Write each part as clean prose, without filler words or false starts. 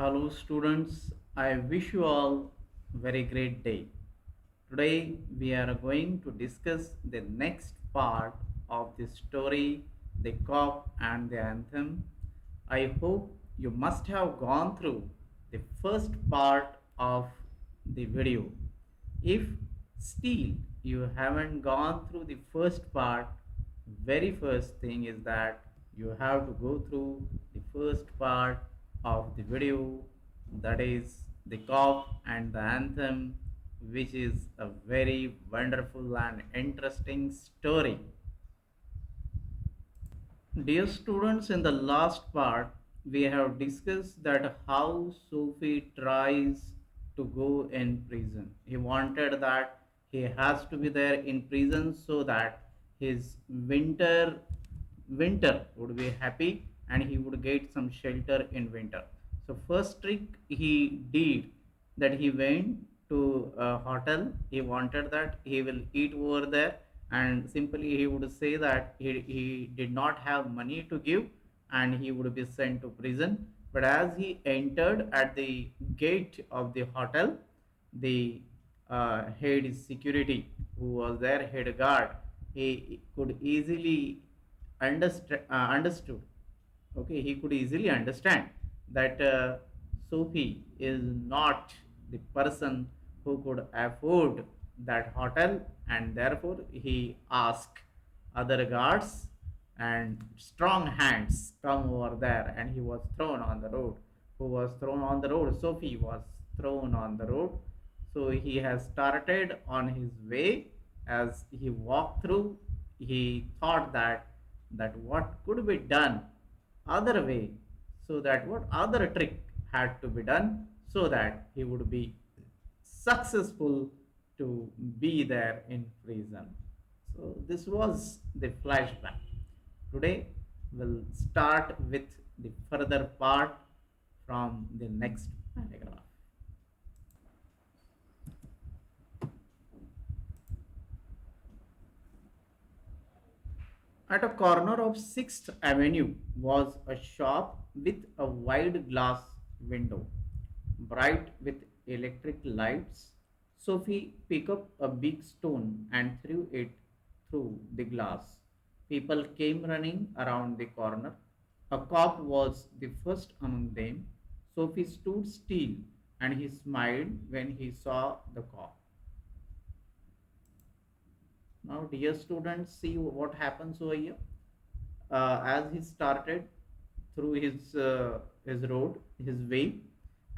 Hello students, I wish you all very great day. Today we are going to discuss the next part of the story, the cop and the anthem. I hope you must have gone through the first part of the video. If still you haven't gone through the first part, very first thing is that you have to go through the first part of the video, that is the cop and the anthem, which is a very wonderful and interesting story. Dear students, in the last part, we have discussed that how Sophie tries to go in prison. He wanted that he has to be there in prison so that his winter would be happy and he would get some shelter in winter. So first trick he did, that he went to a hotel. He wanted that he will eat over there, and simply he would say that he did not have money to give and he would be sent to prison. But as he entered at the gate of the hotel, the head security who was there, head guard, he could easily understood. Okay, he could easily understand that Sophie is not the person who could afford that hotel, and therefore he asked other guards, and strong hands come over there, and he was thrown on the road. Who was thrown on the road? Sophie was thrown on the road. So he has started on his way. As he walked through, he thought that what could be done other way, so that what other trick had to be done so that he would be successful to be there in prison. So this was the flashback. Today we'll start with the further part from the next paragraph. At a corner of 6th Avenue was a shop with a wide glass window, bright with electric lights. Sophie picked up a big stone and threw it through the glass. People came running around the corner. A cop was the first among them. Sophie stood still and he smiled when he saw the cop. Now, dear students, see what happens over here. As he started through his road, his way,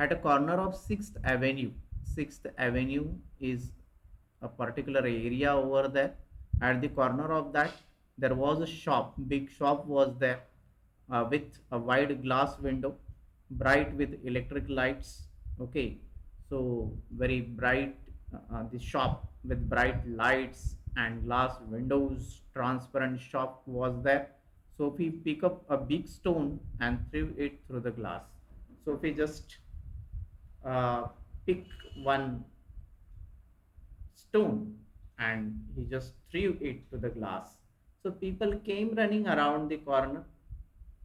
at a corner of Sixth Avenue. Sixth Avenue is a particular area over there. At the corner of that, there was a shop. Big shop was there, with a wide glass window, bright with electric lights. Okay, so very bright. The shop with bright lights and glass windows, transparent shop was there. Sophie picked up a big stone and threw it through the glass. Sophie just uh, pick one stone and he just threw it to the glass. So people came running around the corner,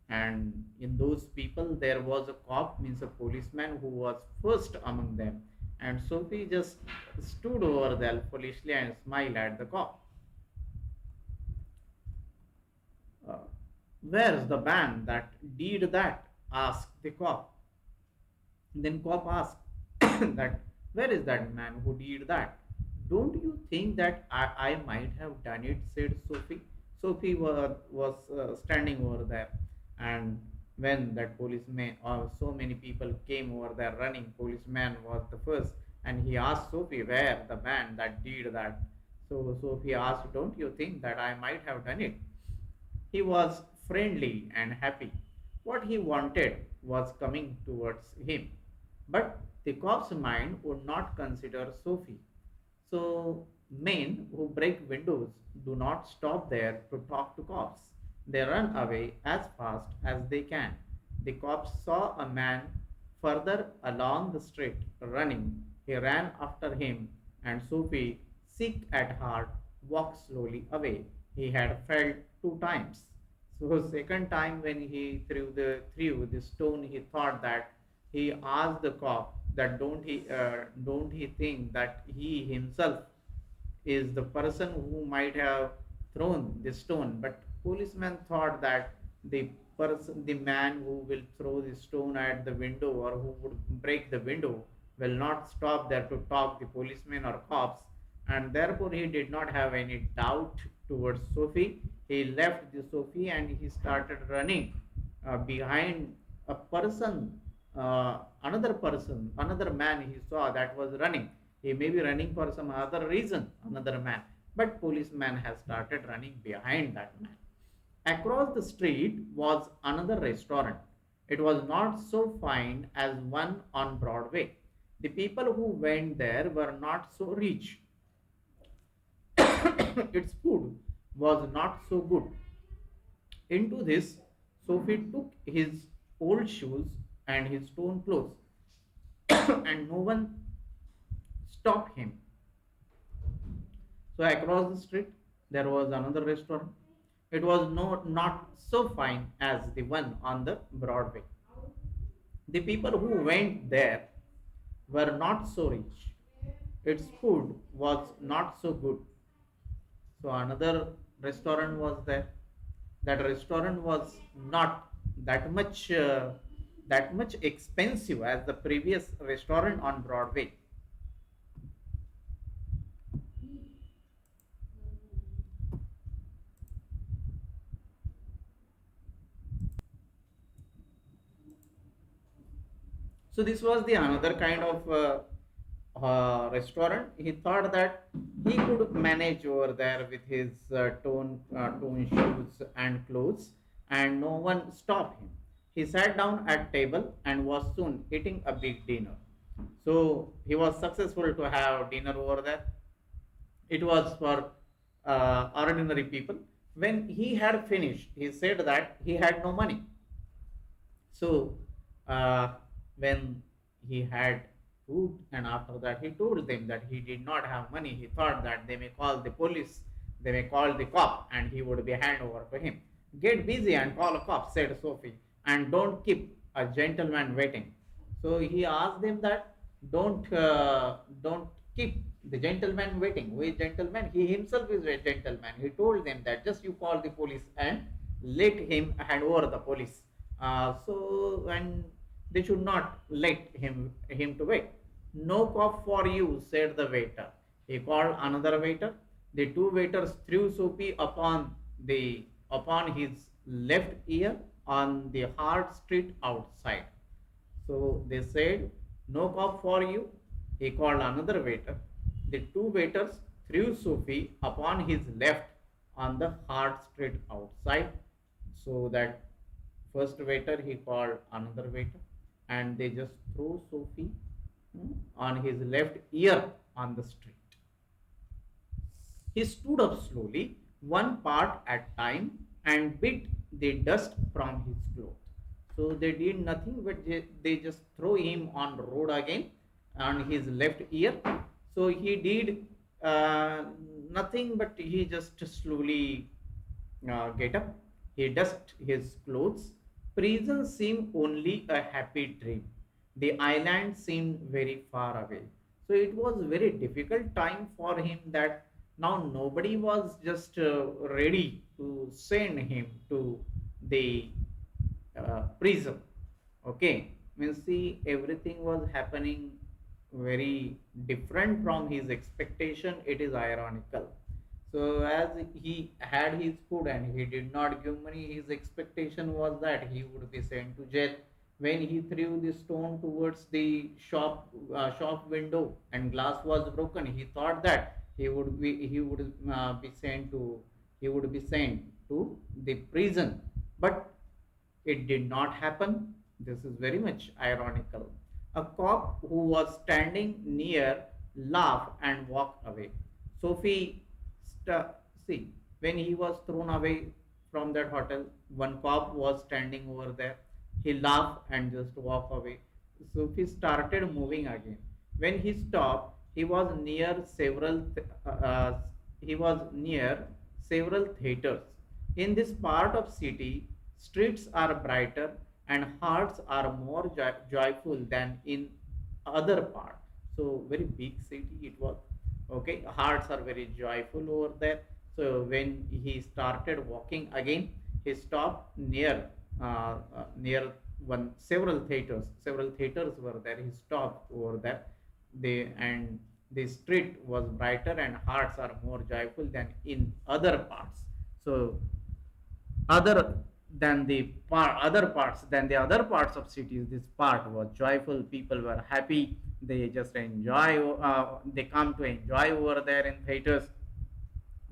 and in those people there was a cop, means a policeman, who was first among them. And Sophie just stood over there foolishly and smiled at the cop. uh, "Where's the man that did that?" asked the cop. Then cop asked that, "Where is that man who did that?" "Don't you think that I might have done it?" said Sophie. Sophie was standing over there, and when that policeman or so many people came over there running, policeman was the first, and he asked Sophie where the man that did that. So Sophie asked, "Don't you think that I might have done it?" He was friendly and happy. What he wanted was coming towards him. But the cop's mind would not consider Sophie. So, men who break windows do not stop there to talk to cops. They run away as fast as they can. The cops saw a man further along the street running. He ran after him, and Sophie, sick at heart, walked slowly away. He had failed two times. So second time when he threw the stone, he thought that he asked the cop that don't he think that he himself is the person who might have thrown the stone. But policeman thought that the man who will throw the stone at the window or who would break the window will not stop there to talk the policeman or cops, and therefore he did not have any doubt towards Sophie. He left the Sophie and he started running behind a person, another man he saw that was running. He may be running for some other reason, another man, but policeman has started running behind that man. Across the street was another restaurant. It was not so fine as one on Broadway. The people who went there were not so rich. Its food was not so good. Into this, Sophie took his old shoes and his torn clothes, and no one stopped him. So across the street, there was another restaurant. It was not so fine as the one on the Broadway. The people who went there were not so rich. Its food was not so good. So another restaurant was there. That restaurant was not that much expensive as the previous restaurant on Broadway. So this was the another kind of restaurant. He thought that he could manage over there with his tone shoes and clothes, and no one stopped him. He sat down at table and was soon eating a big dinner. So he was successful to have dinner over there. It was for ordinary people. When he had finished, he said that he had no money. So uh, when he had food, and after that he told them that he did not have money, he thought that they may call the police, they may call the cop, and he would be hand over to him. Get busy and call a cop, said Sophie, and don't keep a gentleman waiting. So he asked them that don't keep the gentleman waiting. Who is gentleman? He himself is a gentleman. He told them that just you call the police and let him hand over the police. And they should not let him to wait. No cop for you, said the waiter. He called another waiter. The two waiters threw Soapy upon his left ear on the hard street outside. So they said, no cop for you. He called another waiter. The two waiters threw Sophie upon his left on the hard street outside. So that first waiter he called another waiter, and they just threw Sophie on his left ear on the street. He stood up slowly, one part at time, and bit the dust from his clothes. So they did nothing but they just throw him on the road again on his left ear. So he did uh, nothing but he just slowly get up. He dusted his clothes. Prison seemed only a happy dream. The island seemed very far away. So it was very difficult time for him that now nobody was just ready to send him to the prison. Okay, means see everything was happening very different from his expectation. It is ironical. So as he had his food and he did not give money, his expectation was that he would be sent to jail. When he threw the stone towards the shop window and glass was broken, he thought that he would be sent to the prison. But it did not happen. This is very much ironical. A cop who was standing near laughed and walked away. Sophie, st- see, when he was thrown away from that hotel, one cop was standing over there. He laughed and just walked away. Sophie started moving again. When he stopped, he was near several theaters. In this part of city, streets are brighter, and hearts are more joyful than in other part. So very big city it was. Okay, hearts are very joyful over there. So when he started walking again, he stopped near one several theaters were there. He stopped over there. They and the street was brighter and hearts are more joyful than in other parts. So other other parts than the other parts of cities, this part was joyful. People were happy. They just enjoy. They come to enjoy over there in theaters.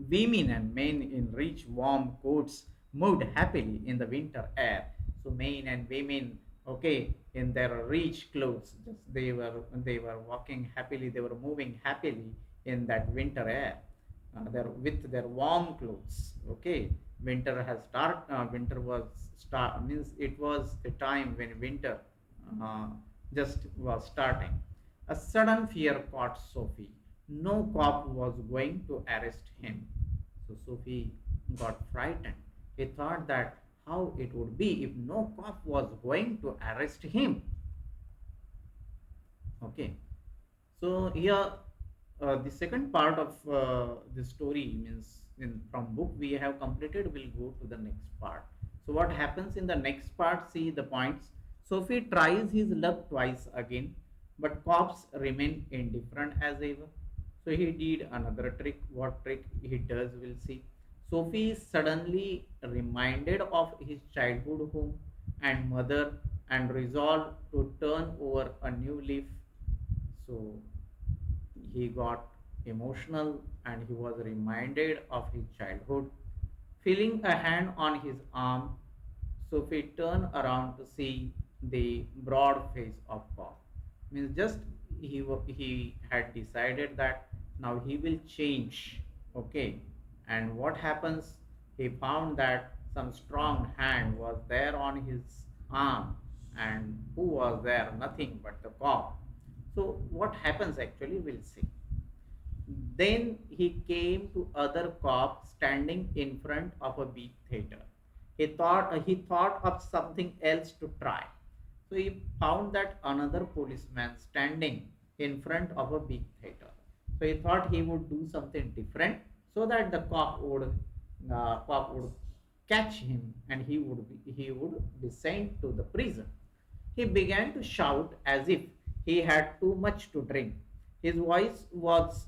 Women and men in rich warm coats moved happily in the winter air. So men and women, okay, in their rich clothes, just they were walking happily. They were moving happily in that winter air, with their warm clothes. Okay, winter was start means it was a time when winter uh, just was starting. A sudden fear caught Sophie. No cop was going to arrest him. So Sophie got frightened. He thought that how it would be if no cop was going to arrest him. Okay. So here, the second part of the story means from book we have completed. We'll go to the next part. So what happens in the next part? See the points. Sophie tries his luck twice again, but cops remain indifferent as ever. So he did another trick. What trick he does, we'll see. Sophie is suddenly reminded of his childhood home and mother and resolved to turn over a new leaf. So he got emotional and he was reminded of his childhood. Feeling a hand on his arm, Sophie turned around to see the broad face of Bob. Means just he had decided that now he will change. Okay, and what happens? He found that some strong hand was there on his arm, and who was there? Nothing but the cop. So what happens actually? We'll see. Then he came to other cop standing in front of a big theater. He thought of something else to try. So he found that another policeman standing in front of a big theater. So he thought he would do something different so that the cop would catch him and he would be sent to the prison. He began to shout as if he had too much to drink. His voice was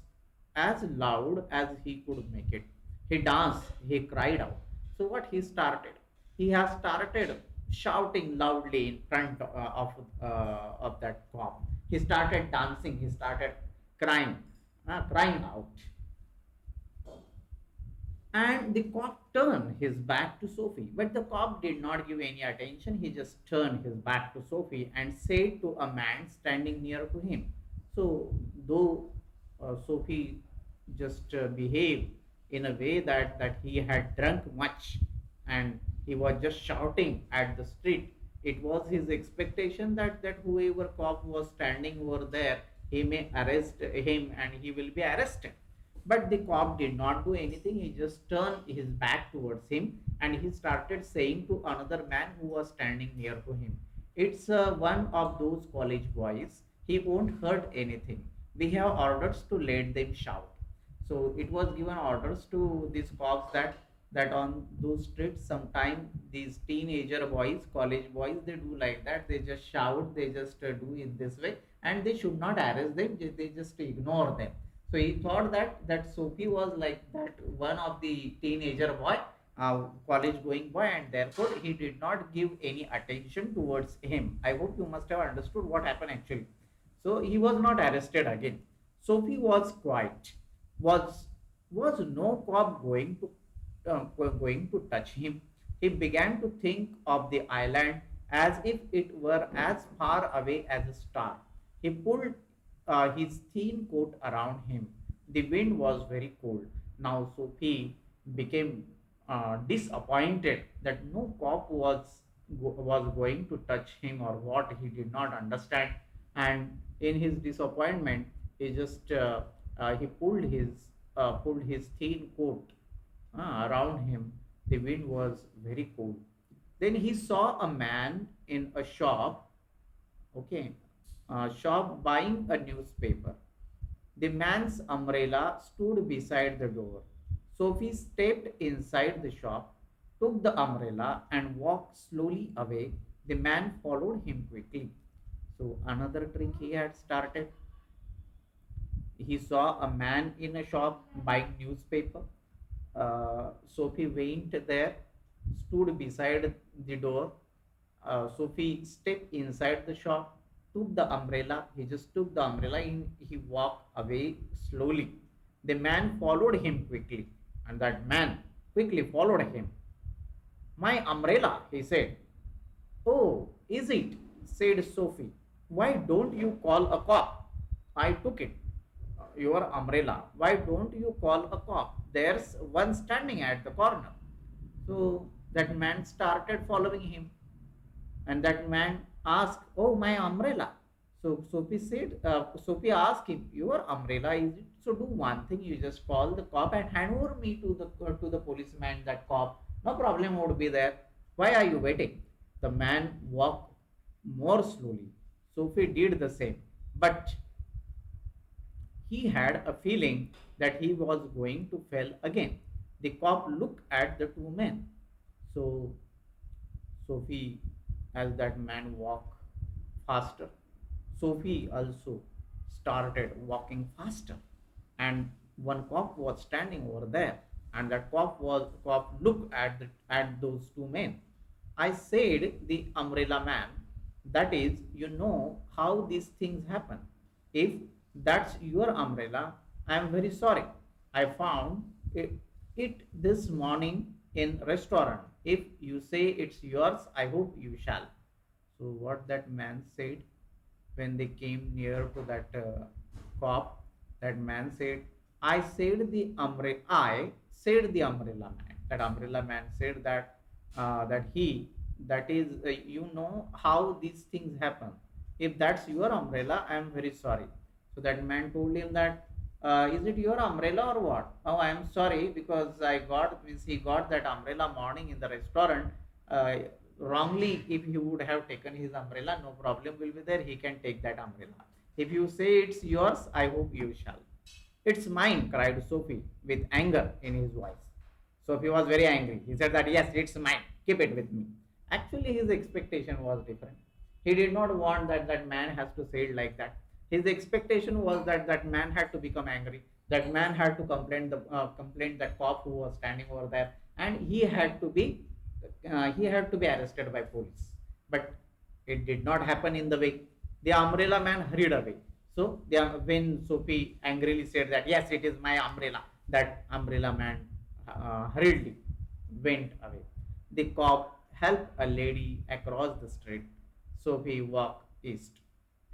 as loud as he could make it. He danced, he cried out. So, what he started? He has started shouting loudly in front of that cop. He started dancing, he started crying, crying out. And the cop turned his back to Sophie. But the cop did not give any attention. He just turned his back to Sophie and said to a man standing near to him. So, though Sophie just behaved in a way that he had drunk much and he was just shouting at the street, it was his expectation that whoever cop was standing over there, he may arrest him and he will be arrested. But the cop did not do anything. He just turned his back towards him and he started saying to another man who was standing near to him, "It's one of those college boys. He won't hurt anything. We have orders to let them shout." So it was given orders to these cops that on those streets sometime these teenager boys, college boys, they do like that. They just shout, they just do it this way, and they should not arrest them. They just ignore them. So he thought that Sophie was like that one of the teenager boy, college going boy, and therefore he did not give any attention towards him. I hope you must have understood what happened actually. So he was not arrested again. Sophie was quiet. Was no cop going to touch him? He began to think of the island as if it were as far away as a star. He pulled his thin coat around him. The wind was very cold. Now Sophie became disappointed that no cop was going to touch him or what. He did not understand, and in his disappointment, he pulled his thin coat around him. The wind was very cold. Then he saw a man in a shop, okay, shop buying a newspaper. The man's umbrella stood beside the door. Sophie stepped inside the shop, took the umbrella, and walked slowly away. The man followed him quickly. So, another trick he had started. He saw a man in a shop buying newspaper. Sophie went there, stood beside the door. Sophie stepped inside the shop, took the umbrella. He just took the umbrella and he walked away slowly. The man followed him quickly, and that man quickly followed him. My umbrella, he said. Oh, is it? Said Sophie. Why don't you call a cop? I took it. Your umbrella. Why don't you call a cop? There's one standing at the corner. So that man started following him, and that man asked, "Oh, my umbrella." So Sophie asked him, "Your umbrella is it? So do one thing. You just call the cop and hand over me to the policeman. That cop, no problem would be there. Why are you waiting?" The man walked more slowly. Sophie did the same, but he had a feeling that he was going to fail again. The cop looked at the two men. So Sophie, as that man walked faster, Sophie also started walking faster. And one cop was standing over there, and that cop looked at those two men. I said, the umbrella man, that is, you know how these things happen. If that's your umbrella, I am very sorry. I found it this morning in restaurant. If you say it's yours, I hope you shall. So what that man said, when they came near to that cop, that man said, I said the umbrella man. That umbrella man said that that is, you know how these things happen. If that's your umbrella, I am very sorry. So that man told him that, is it your umbrella or what? Oh, I am sorry because means he got that umbrella morning in the restaurant. Uh, Wrongly, if he would have taken his umbrella, no problem will be there. He can take that umbrella. If you say it's yours, I hope you shall. It's mine, cried Sophie with anger in his voice. Sophie was very angry. He said that, yes, it's mine. Keep it with me. Actually, his expectation was different. He did not want that that man has to say it like that. His expectation was that that man had to become angry. That man had to complain that cop who was standing over there, and he had to be arrested by police. But it did not happen in the way. The umbrella man hurried away. So when Sophie angrily said that, yes, it is my umbrella, that umbrella man hurriedly went away. The cop helped a lady across the street. Sophie walked east,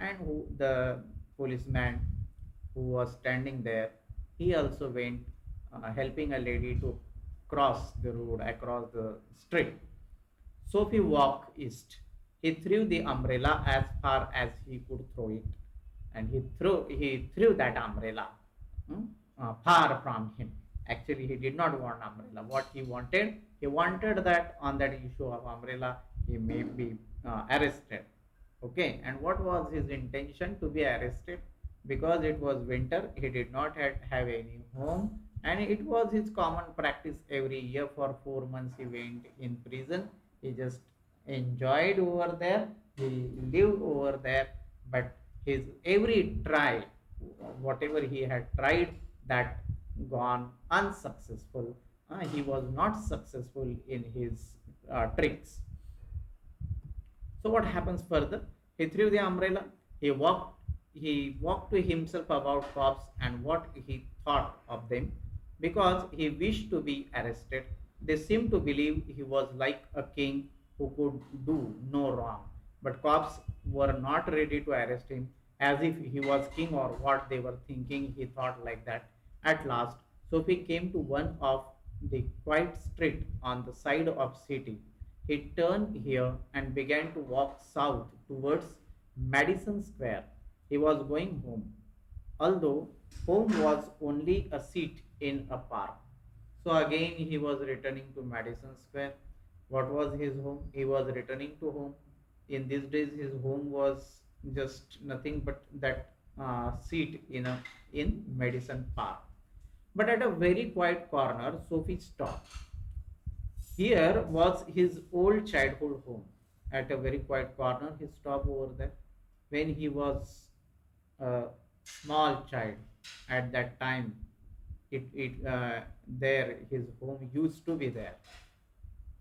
and the policeman who was standing there, he also went, helping a lady to cross the road across the street. Sophie walked east. He threw the umbrella as far as he could throw it, and he threw that umbrella hmm, far from him. Actually, he did not want umbrella. What he wanted that on that issue of umbrella, he may be arrested. Okay, and what was his intention to be arrested? Because it was winter, he did not have any home, and it was his common practice every year for 4 months he went in prison. He just enjoyed over there, he lived over there, but his every try, whatever he had tried, that gone unsuccessful. He was not successful in his tricks. So what happens further? He threw the umbrella. He walked. He walked to himself about cops and what he thought of them, because he wished to be arrested. They seemed to believe he was like a king who could do no wrong. But cops were not ready to arrest him, as if he was king or what they were thinking. He thought like that. At last, Sophie came to one of the quiet street on the side of city. He turned here and began to walk south towards Madison Square. He was going home, although home was only a seat in a park. So again, he was returning to Madison Square. What was his home? He was returning to home. In these days his home was just nothing but that seat in Madison Park. But at a very quiet corner Sophie stopped. Here was his old childhood home. At a very quiet corner he stopped over there when he was a small child. At that time, there his home used to be there.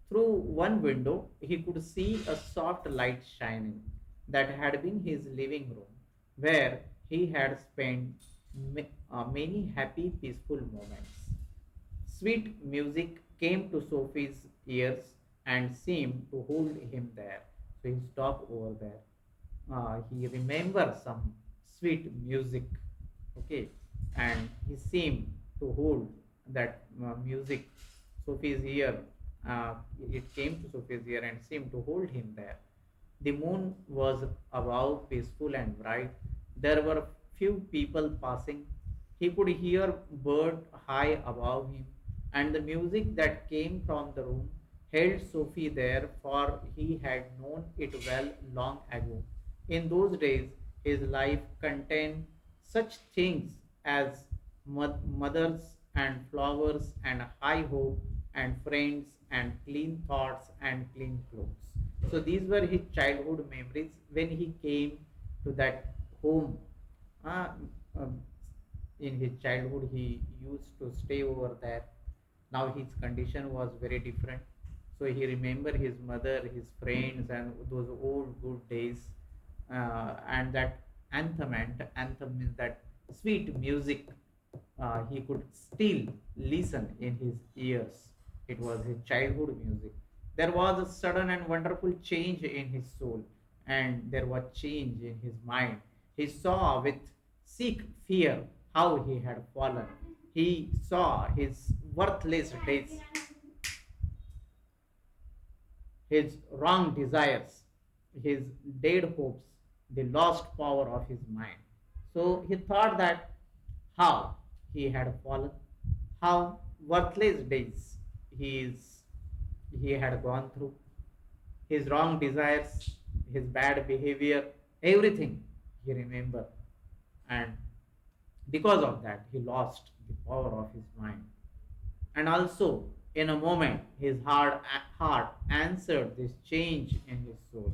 Through one window, he could see a soft light shining. That had been his living room, where he had spent many happy, peaceful moments. Sweet music came to Sophie's ears and seemed to hold him there. So he stopped over there. He remembered some sweet music, okay, and he seemed to hold that music. Sophie's ear, uh, it came to Sophie's ear and seemed to hold him there. The moon was above, peaceful and bright. There were few people passing. He could hear bird high above him, and the music that came from the room held Sophie there, for he had known it well long ago. In those days, his life contained such things as mothers and flowers and high hope and friends and clean thoughts and clean clothes. So these were his childhood memories when he came to that home. Uh, um, in his childhood, he used to stay over there. Now his condition was very different. So he remembered his mother, his friends, and those old good days. And that anthem means that sweet music he could still listen in his ears. It was his childhood music. There was a sudden and wonderful change in his soul, and there was change in his mind. He saw with sick fear how he had fallen. He saw his worthless days, his wrong desires, his dead hopes, the lost power of his mind. So he thought that how he had fallen, how worthless days he is he had gone through, his wrong desires, his bad behavior, everything he remembered. And because of that, he lost the power of his mind. And also, in a moment, his heart answered this change in his soul.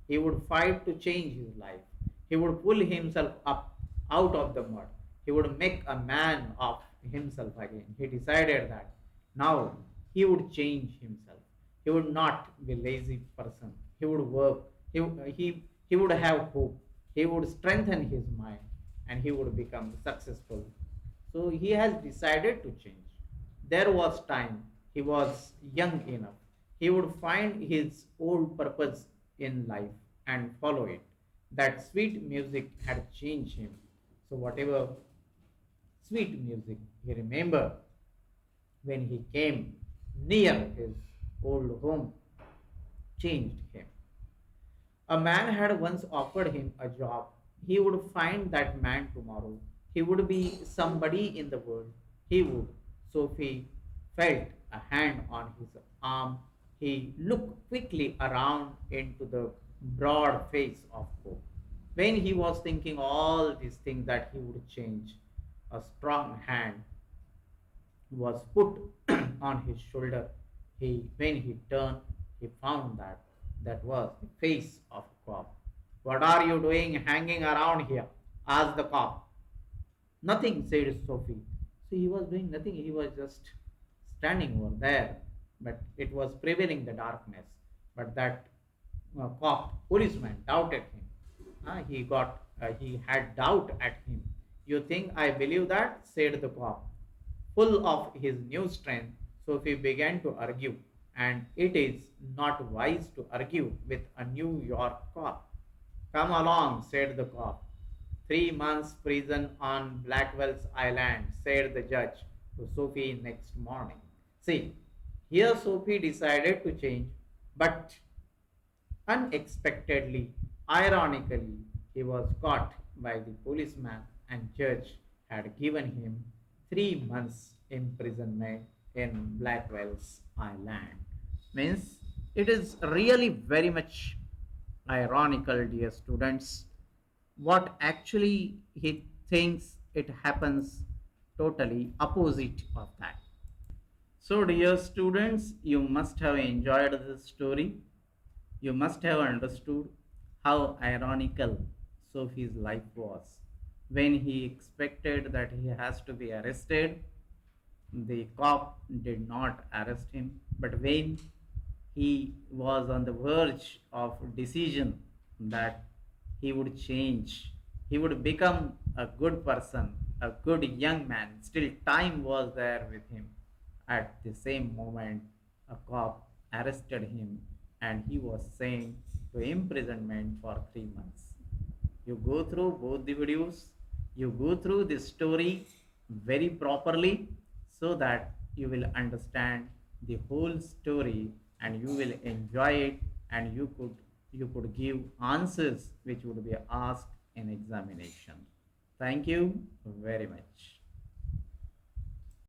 He would fight to change his life. He would pull himself up out of the mud. He would make a man of himself again. He decided that now he would change himself. He would not be lazy person. He would work. He would have hope. He would strengthen his mind and he would become successful. So he has decided to change. There was time he was young enough. He would find his old purpose in life and follow it. That sweet music had changed him. So, whatever sweet music he remembered when he came near his old home changed him. A man had once offered him a job. He would find that man tomorrow. He would be somebody in the world. He would. Sophie felt a hand on his arm. He looked quickly around into the broad face of hope. When he was thinking all these things that he would change, a strong hand was put on his shoulder. When he turned, he found that that was the face of a cop. What are you doing hanging around here? Asked the cop. Nothing, said Sophie. So he was doing nothing, he was just standing over there. But it was prevailing the darkness. But that cop, policeman, doubted him. He had doubt at him. You think I believe that? Said the cop. Full of his new strength, Sophie began to argue, and it is not wise to argue with a New York cop. Come along, said the cop. 3 months prison on Blackwell's Island, said the judge to Sophie next morning. See, here Sophie decided to change, but unexpectedly, ironically, he was caught by the policeman and judge had given him 3 months imprisonment in Blackwell's Island. Means It is really very much ironical, dear students. What actually he thinks it happens totally opposite of that. So, dear students, you must have enjoyed this story. You must have understood how ironical Sophie's life was. When he expected that he has to be arrested, the cop did not arrest him. But when he was on the verge of decision that he would change, he would become a good person, a good young man, still time was there with him. At the same moment, a cop arrested him and he was sent to imprisonment for 3 months. You go through both the videos, you go through this story very properly so that you will understand the whole story and you will enjoy it, and you could give answers which would be asked in examination. Thank you very much.